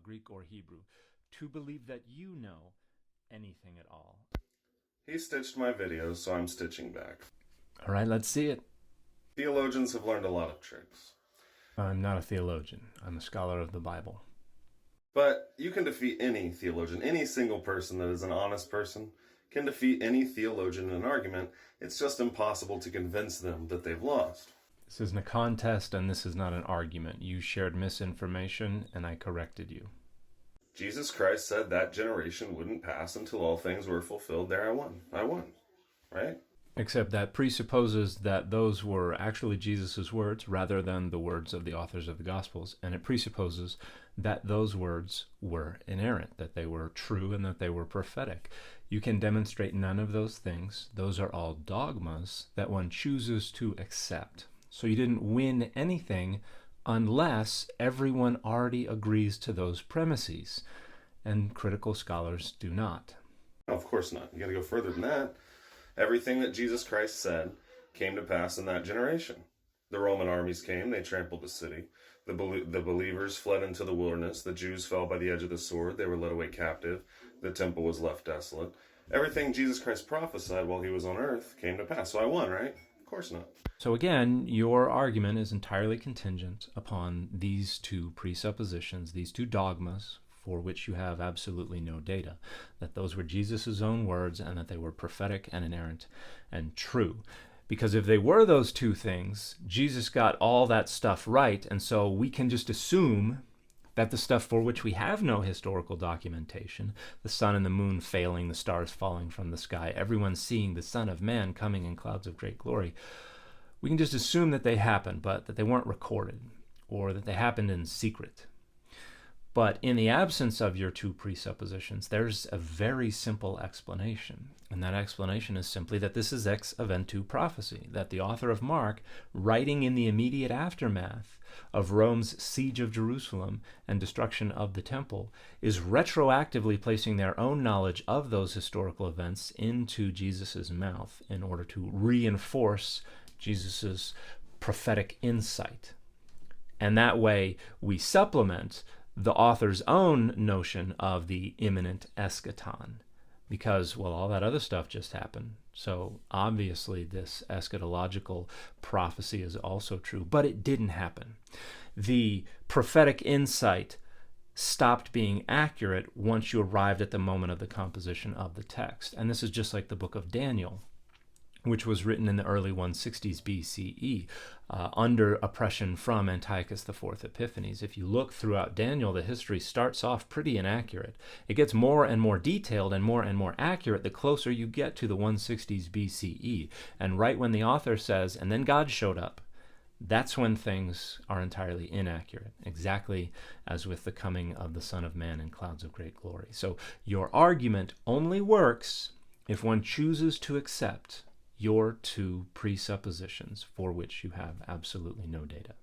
Greek or Hebrew, to believe that you know anything at all. He stitched my videos, so I'm stitching back. All right, let's see it. Theologians have learned a lot of tricks. I'm not a theologian. I'm a scholar of the Bible. But you can defeat any theologian. Any single person that is an honest person can defeat any theologian in an argument. It's just impossible to convince them that they've lost. This isn't a contest, and this is not an argument. You shared misinformation, and I corrected you. Jesus Christ said that generation wouldn't pass until all things were fulfilled. There I won. I won. Right? Except that presupposes that those were actually Jesus' words rather than the words of the authors of the Gospels. And it presupposes that those words were inerrant, that they were true, and that they were prophetic. You can demonstrate none of those things. Those are all dogmas that one chooses to accept. So you didn't win anything unless everyone already agrees to those premises. And critical scholars do not. Of course not. You got to go further than that. Everything that Jesus Christ said came to pass in that generation. The Roman armies came, they trampled the city. The believers fled into the wilderness. The Jews fell by the edge of the sword. They were led away captive. The temple was left desolate. Everything Jesus Christ prophesied while he was on earth came to pass. So I won, right? Of course not. So again, your argument is entirely contingent upon these two presuppositions, these two dogmas, for which you have absolutely no data, that those were Jesus' own words and that they were prophetic and inerrant and true. Because if they were those two things, Jesus got all that stuff right, and so we can just assume that the stuff for which we have no historical documentation, the sun and the moon failing, the stars falling from the sky, everyone seeing the Son of Man coming in clouds of great glory, we can just assume that they happened, but that they weren't recorded, or that they happened in secret. But in the absence of your two presuppositions, there's a very simple explanation. And that explanation is simply that this is ex eventu prophecy, that the author of Mark, writing in the immediate aftermath of Rome's siege of Jerusalem and destruction of the temple, is retroactively placing their own knowledge of those historical events into Jesus' mouth in order to reinforce Jesus' prophetic insight. And that way we supplement the author's own notion of the imminent eschaton, because, well, all that other stuff just happened. So obviously this eschatological prophecy is also true, but it didn't happen. The prophetic insight stopped being accurate once you arrived at the moment of the composition of the text. And this is just like the book of Daniel, which was written in the early 160s BCE under oppression from Antiochus IV Epiphanes. If you look throughout Daniel, the history starts off pretty inaccurate. It gets more and more detailed and more accurate the closer you get to the 160s BCE. And right when the author says, and then God showed up, that's when things are entirely inaccurate, exactly as with the coming of the Son of Man in clouds of great glory. So your argument only works if one chooses to accept your two presuppositions for which you have absolutely no data.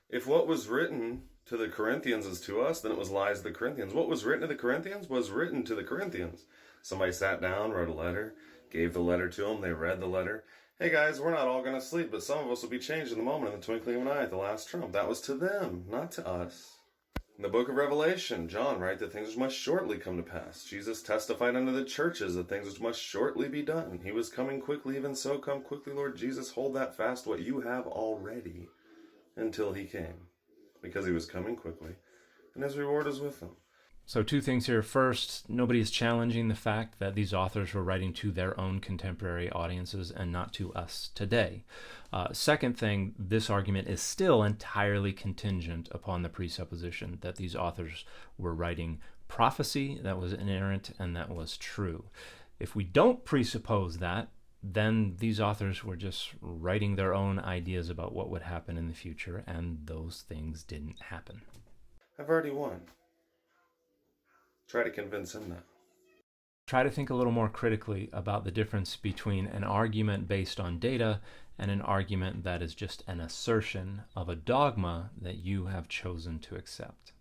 If what was written to the Corinthians is to us, then it was lies to the Corinthians. What was written to the Corinthians was written to the Corinthians. Somebody sat down, wrote a letter, gave the letter to them, they read the letter. Hey guys, we're not all going to sleep, but some of us will be changed in the moment, in the twinkling of an eye, at the last trump. That was to them, not to us. In the book of Revelation, John writes that things which must shortly come to pass. Jesus testified unto the churches that things which must shortly be done. He was coming quickly, even so come quickly, Lord Jesus. Hold that fast, what you have already, until he came. Because he was coming quickly, and his reward is with him. So two things here. First, nobody is challenging the fact that these authors were writing to their own contemporary audiences and not to us today. Second thing, this argument is still entirely contingent upon the presupposition that these authors were writing prophecy that was inerrant and that was true. If we don't presuppose that, then these authors were just writing their own ideas about what would happen in the future, and those things didn't happen. I've already won. Try to convince him that. Try to think a little more critically about the difference between an argument based on data and an argument that is just an assertion of a dogma that you have chosen to accept.